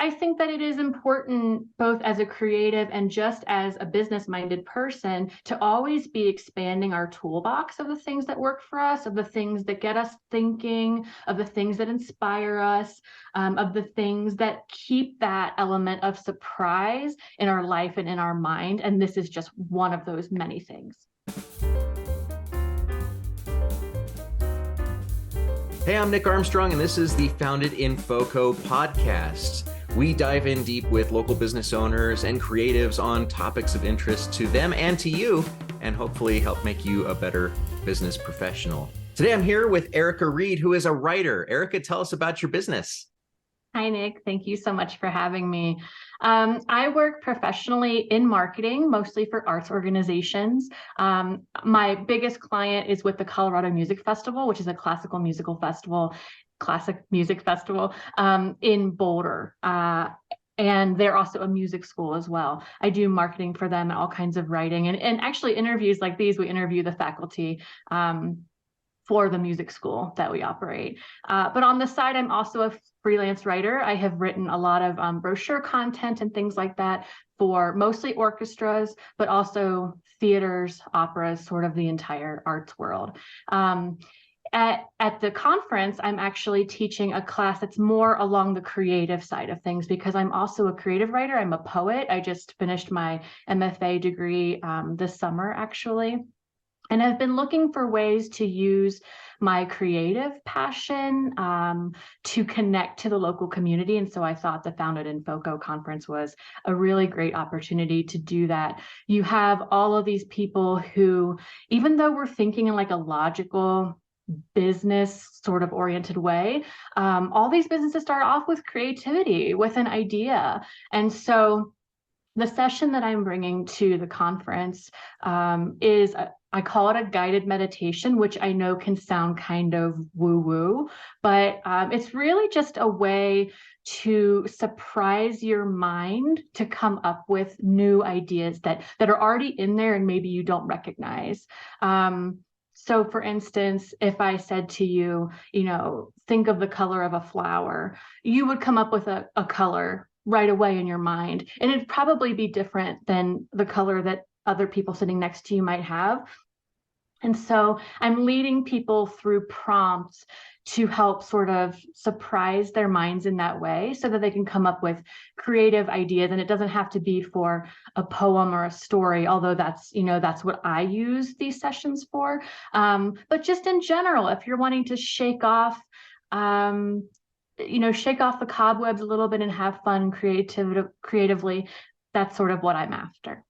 I think that it is important, both as a creative and just as a business-minded person, to always be expanding our toolbox of the things that work for us, of the things that get us thinking, of the things that inspire us, of the things that keep that element of surprise in our life and in our mind. And this is just one of those many things. Hey, I'm Nick Armstrong, and this is the Founded in FoCo podcast. We dive in deep with local business owners and creatives on topics of interest to them and to you, and hopefully help make you a better business professional. Today, I'm here with Erica Reid, who is a writer. Erica, tell us about your business. Hi, Nick. Thank you so much for having me. I work professionally in marketing, mostly for arts organizations. My biggest client is with the Colorado Music Festival, which is a classic music festival in Boulder. And they're also a music school as well. I do marketing for them and all kinds of writing. And actually interviews like these, we interview the faculty for the music school that we operate. But on the side, I'm also a freelance writer. I have written a lot of brochure content and things like that for mostly orchestras, but also theaters, operas, sort of the entire arts world. At the conference, I'm actually teaching a class that's more along the creative side of things because I'm also a creative writer. I'm a poet. I just finished my MFA degree this summer, actually. And I've been looking for ways to use my creative passion to connect to the local community. And so I thought the Founded in FoCo conference was a really great opportunity to do that. You have all of these people who, even though we're thinking in like a logical business sort of oriented way, all these businesses start off with creativity, with an idea. And so the session that I'm bringing to the conference is I call it a guided meditation, which I know can sound kind of woo-woo, but it's really just a way to surprise your mind to come up with new ideas that are already in there and maybe you don't recognize. So for instance, if I said to you, think of the color of a flower, you would come up with a color right away in your mind. And it'd probably be different than the color that other people sitting next to you might have. And so I'm leading people through prompts to help sort of surprise their minds in that way so that they can come up with creative ideas. And it doesn't have to be for a poem or a story, although that's what I use these sessions for. But just in general, if you're wanting to shake off the cobwebs a little bit and have fun creatively, that's sort of what I'm after.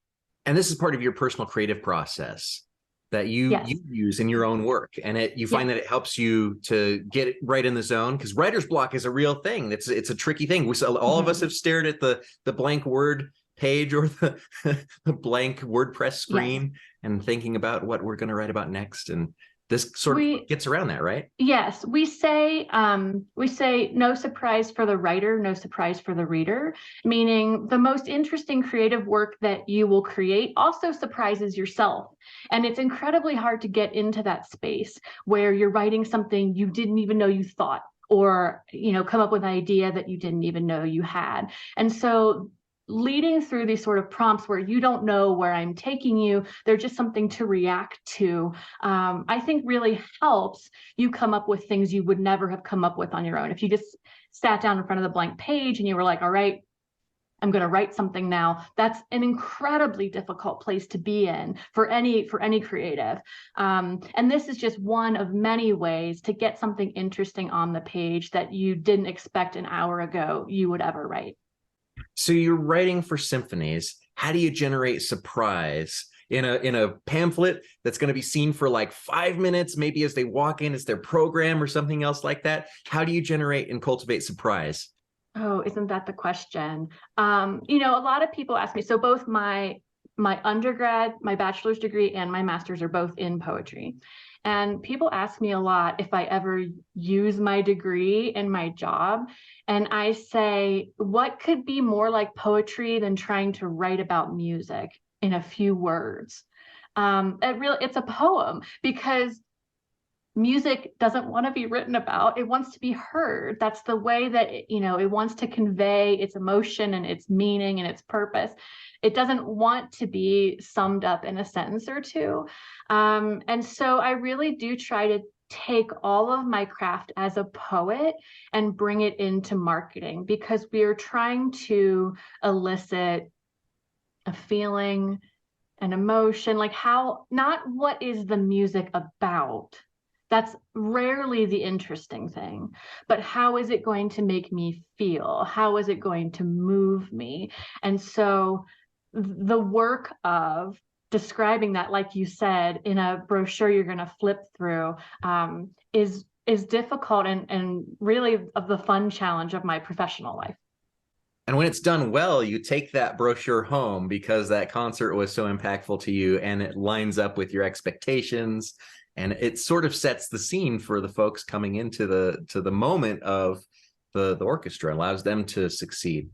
And this is part of your personal creative process that you use in your own work. And you find that it helps you to get right in the zone, because writer's block is a real thing. It's a tricky thing. All of us have stared at the blank Word page or the blank WordPress screen and thinking about what we're going to write about next. And this sort of gets around that, right? Yes, we say no surprise for the writer, no surprise for the reader, meaning the most interesting creative work that you will create also surprises yourself. And it's incredibly hard to get into that space where you're writing something you didn't even know you thought, or come up with an idea that you didn't even know you had. And so leading through these sort of prompts where you don't know where I'm taking you, they're just something to react to, I think really helps you come up with things you would never have come up with on your own. If you just sat down in front of the blank page and you were like, all right, I'm going to write something now, that's an incredibly difficult place to be in for any creative. And this is just one of many ways to get something interesting on the page that you didn't expect an hour ago you would ever write. So you're writing for symphonies. How do you generate surprise in a pamphlet that's going to be seen for like 5 minutes, maybe as they walk in, it's their program or something else like that? How do you generate and cultivate surprise? Oh, isn't that the question? A lot of people ask me, so both my undergrad, my bachelor's degree and my master's are both in poetry. And people ask me a lot if I ever use my degree in my job. And I say, what could be more like poetry than trying to write about music in a few words? It's a poem, because music doesn't want to be written about. It wants to be heard. That's the way that it wants to convey its emotion and its meaning and its purpose. It doesn't want to be summed up in a sentence or two. And so I really do try to take all of my craft as a poet and bring it into marketing, because we are trying to elicit a feeling, an emotion, like not what is the music about. That's rarely the interesting thing, but how is it going to make me feel? How is it going to move me? And so the work of describing that, like you said, in a brochure you're going to flip through, is difficult and really of the fun challenge of my professional life. And when it's done well, you take that brochure home because that concert was so impactful to you, and it lines up with your expectations, and it sort of sets the scene for the folks coming into the moment of the orchestra, allows them to succeed.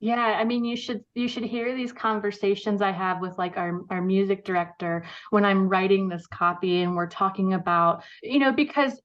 Yeah, I mean, you should hear these conversations I have with like our music director when I'm writing this copy, and we're talking about, because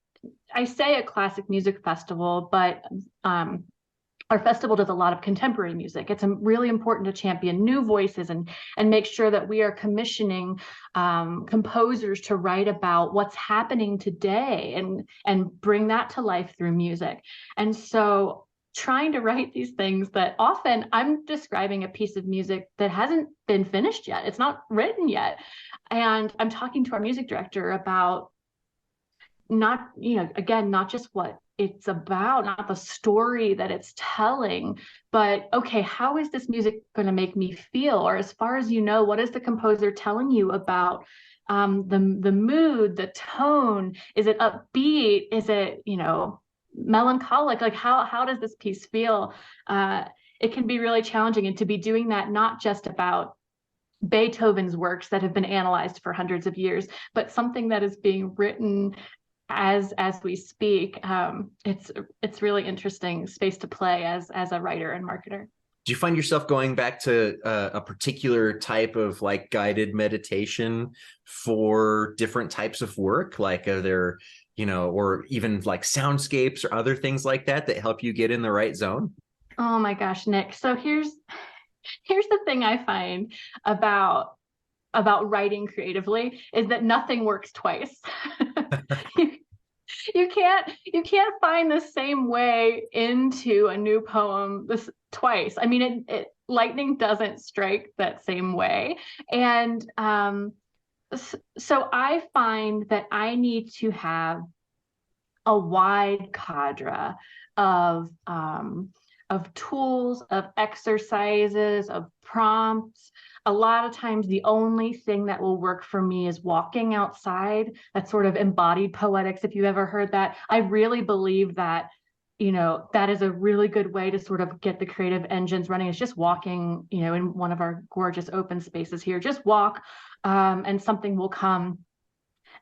I say a classic music festival, but our festival does a lot of contemporary music. It's really important to champion new voices and make sure that we are commissioning composers to write about what's happening today and bring that to life through music. And so trying to write these things that often I'm describing a piece of music that hasn't been finished yet. It's not written yet. And I'm talking to our music director about not just what it's about, not the story that it's telling, but okay, how is this music going to make me feel? Or as far as what is the composer telling you about the mood, the tone? Is it upbeat? Is it, melancholic? Like how does this piece feel? It can be really challenging, and to be doing that not just about Beethoven's works that have been analyzed for hundreds of years, but something that is being written as we speak. It's really interesting space to play as a writer and marketer. Do you find yourself going back to a particular type of like guided meditation for different types of work? Like are there, or even like soundscapes or other things like that help you get in the right zone? Oh my gosh, Nick. So here's the thing I find about writing creatively is that nothing works twice. you can't find the same way into a new poem twice. I mean, lightning doesn't strike that same way. And so I find that I need to have a wide cadre of tools, of exercises, of prompts. A lot of times the only thing that will work for me is walking outside. That's sort of embodied poetics, if you ever heard that. I really believe that, that is a really good way to sort of get the creative engines running. It's just walking, in one of our gorgeous open spaces here. Just walk, and something will come,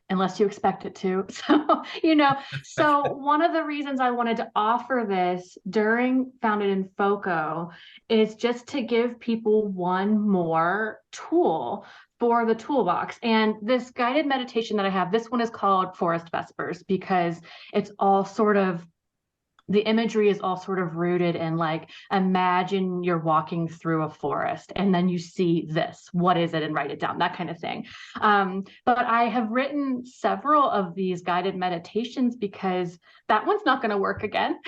unless you expect it to. So one of the reasons I wanted to offer this during Founded in FoCo is just to give people one more tool for the toolbox. And this guided meditation that I have, this one is called Forest Vespers, because it's all sort of, the imagery is all sort of rooted in like, imagine you're walking through a forest and then you see this, what is it? And write it down, that kind of thing. But I have written several of these guided meditations because that one's not going to work again.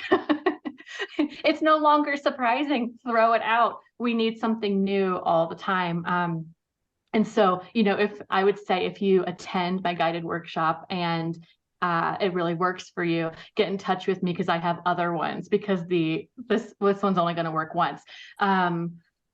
It's no longer surprising, throw it out. We need something new all the time. And so, if you attend my guided workshop and it really works for you, get in touch with me because I have other ones, because this one's only going to work once.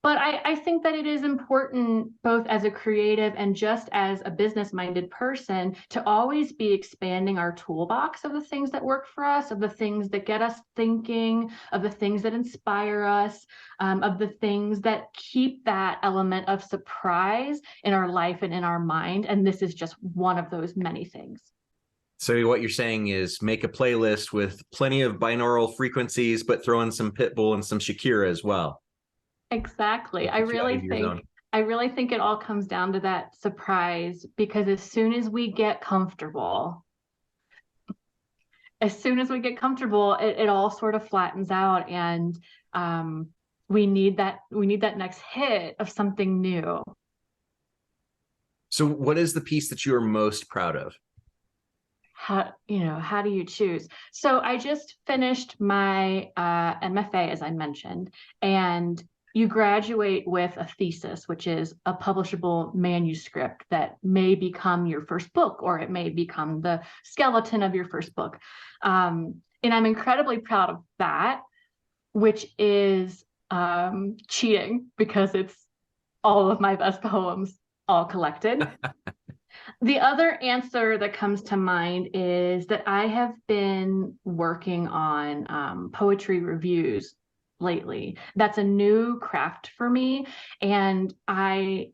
But I think that it is important, both as a creative and just as a business-minded person, to always be expanding our toolbox of the things that work for us, of the things that get us thinking, of the things that inspire us, of the things that keep that element of surprise in our life and in our mind. And this is just one of those many things. So what you're saying is make a playlist with plenty of binaural frequencies, but throw in some Pitbull and some Shakira as well. Exactly. I really think it all comes down to that surprise, because as soon as we get comfortable, as soon as we get comfortable, it all sort of flattens out, and we need that next hit of something new. So what is the piece that you are most proud of? How do you choose? So I just finished my MFA, as I mentioned, and you graduate with a thesis, which is a publishable manuscript that may become your first book, or it may become the skeleton of your first book. And I'm incredibly proud of that, which is cheating, because it's all of my best poems all collected. The other answer that comes to mind is that I have been working on poetry reviews lately. That's a new craft for me, and I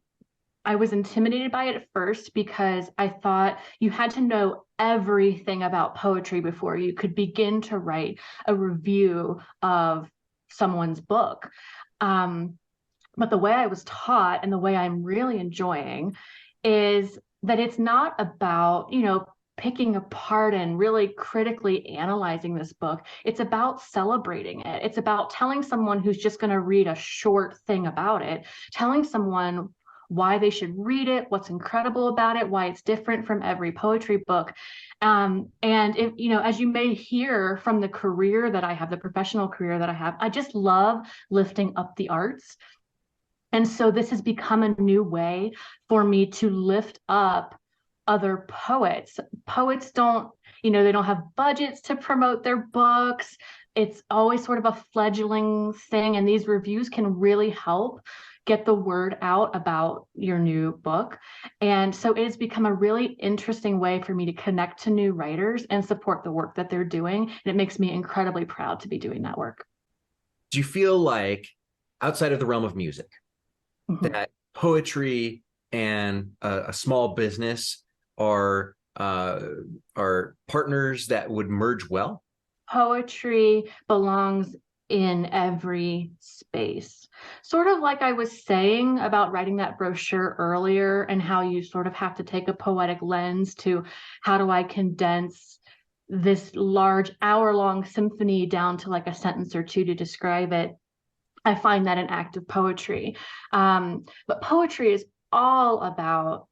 was intimidated by it at first, because I thought you had to know everything about poetry before you could begin to write a review of someone's book. But the way I was taught, and the way I'm really enjoying, is that it's not about, picking apart and really critically analyzing this book. It's about celebrating it. It's about telling someone who's just going to read a short thing about it, telling someone why they should read it, what's incredible about it, why it's different from every poetry book. And if, as you may hear from the career that I have, the professional career that I have, I just love lifting up the arts. And so this has become a new way for me to lift up other poets. Poets don't, they don't have budgets to promote their books. It's always sort of a fledgling thing. And these reviews can really help get the word out about your new book. And so it has become a really interesting way for me to connect to new writers and support the work that they're doing. And it makes me incredibly proud to be doing that work. Do you feel like, outside of the realm of music, that poetry and a small business are partners that would merge well? Poetry belongs in every space. Sort of like I was saying about writing that brochure earlier, and how you sort of have to take a poetic lens to how do I condense this large hour-long symphony down to like a sentence or two to describe it. I find that an act of poetry. But poetry is all about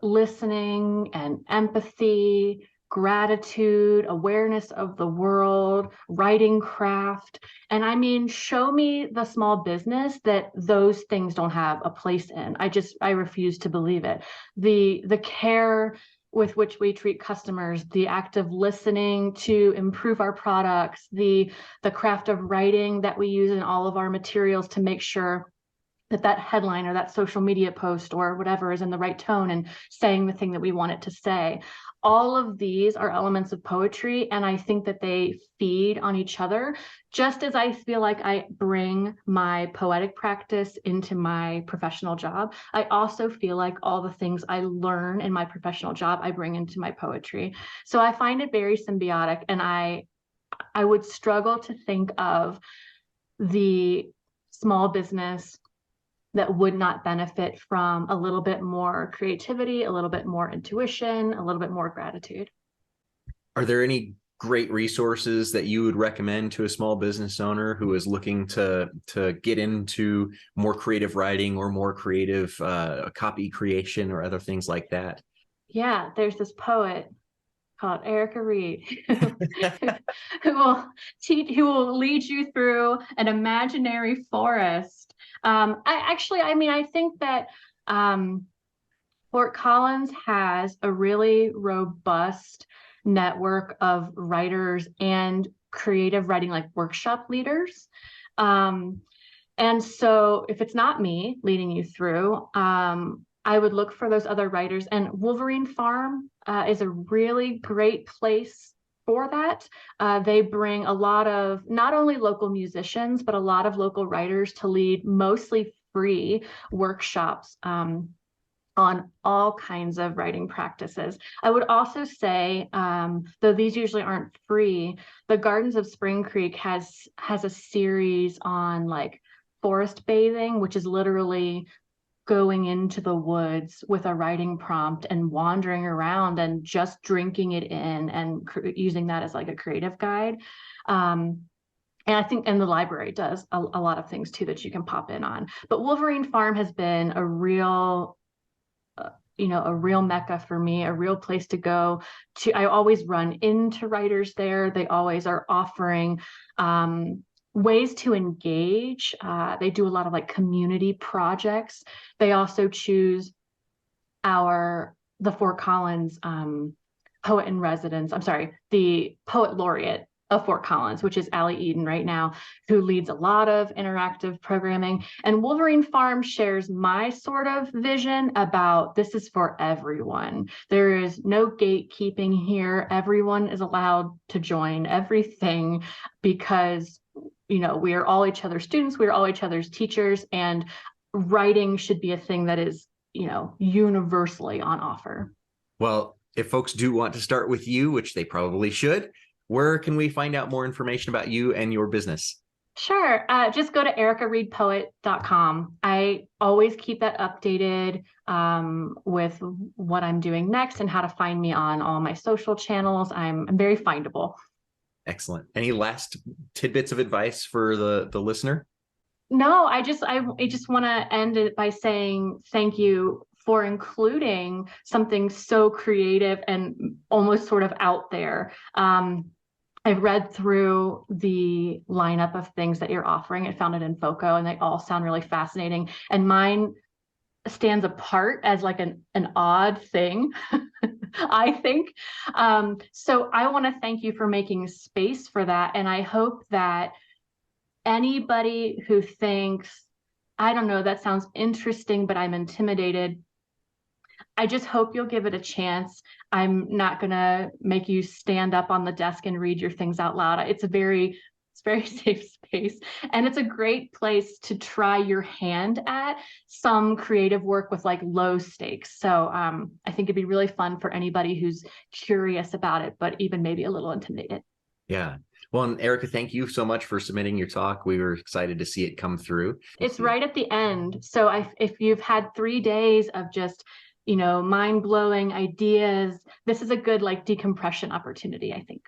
listening and empathy, gratitude, awareness of the world, writing craft. And I mean, show me the small business that those things don't have a place in. I refuse to believe it. The care with which we treat customers, the act of listening to improve our products, the craft of writing that we use in all of our materials to make sure that headline or that social media post or whatever is in the right tone and saying the thing that we want it to say. All of these are elements of poetry, and I think that they feed on each other. Just as I feel like I bring my poetic practice into my professional job, I also feel like all the things I learn in my professional job, I bring into my poetry. So I find it very symbiotic, and I would struggle to think of the small business that would not benefit from a little bit more creativity, a little bit more intuition, a little bit more gratitude. Are there any great resources that you would recommend to a small business owner who is looking to get into more creative writing or more creative copy creation or other things like that? Yeah, there's this poet called Erica Reid who will lead you through an imaginary forest. I think that Fort Collins has a really robust network of writers and creative writing, like workshop leaders. And so if it's not me leading you through, I would look for those other writers. And Wolverine Farm is a really great place for that. They bring a lot of not only local musicians, but a lot of local writers to lead mostly free workshops on all kinds of writing practices. I would also say, though these usually aren't free, the Gardens of Spring Creek has a series on like forest bathing, which is literally going into the woods with a writing prompt and wandering around and just drinking it in and using that as like a creative guide. And I think, and the library does a lot of things too that you can pop in on. But Wolverine Farm has been a real mecca for me, a real place to go to. I always run into writers there. They always are offering ways to engage. They do a lot of like community projects. They also choose the Fort Collins poet in residence. I'm sorry, the poet laureate of Fort Collins, which is Allie Eden right now, who leads a lot of interactive programming. And Wolverine Farm shares my sort of vision about this is for everyone. There is no gatekeeping here. Everyone is allowed to join everything because, we are all each other's students. We are all each other's teachers, and writing should be a thing that is, universally on offer. Well, if folks do want to start with you, which they probably should, where can we find out more information about you and your business? Sure. Just go to ericareidpoet.com. I always keep that updated with what I'm doing next and how to find me on all my social channels. I'm very findable. Excellent. Any last tidbits of advice for the listener? No, I just want to end it by saying thank you for including something so creative and almost sort of out there. I've read through the lineup of things that you're offering at Founded in FoCo, and they all sound really fascinating. And mine stands apart as like an odd thing, I think. So I want to thank you for making space for that. And I hope that anybody who thinks, I don't know, that sounds interesting, but I'm intimidated, I just hope you'll give it a chance. I'm not going to make you stand up on the desk and read your things out loud. It's very safe space. And it's a great place to try your hand at some creative work with like low stakes. So I think it'd be really fun for anybody who's curious about it, but even maybe a little intimidated. Yeah. Well, and Erica, thank you so much for submitting your talk. We were excited to see it come through. It's right at the end. So if you've had 3 days of just mind-blowing ideas, this is a good like decompression opportunity, I think.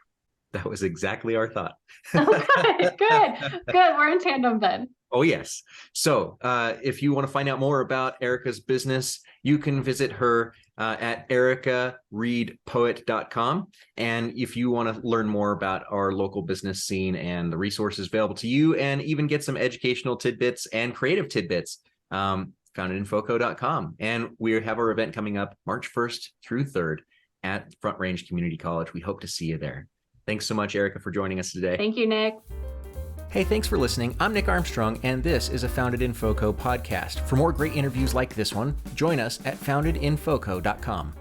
That was exactly our thought. Okay, good. We're in tandem then. Oh, yes. So if you want to find out more about Erica's business, you can visit her at ericareidpoet.com. And if you want to learn more about our local business scene and the resources available to you, and even get some educational tidbits and creative tidbits, foundedinfoco.com. And we have our event coming up March 1st through 3rd at Front Range Community College. We hope to see you there. Thanks so much, Erica, for joining us today. Thank you, Nick. Hey, thanks for listening. I'm Nick Armstrong, and this is a Founded in FoCo podcast. For more great interviews like this one, join us at foundedinfoco.com.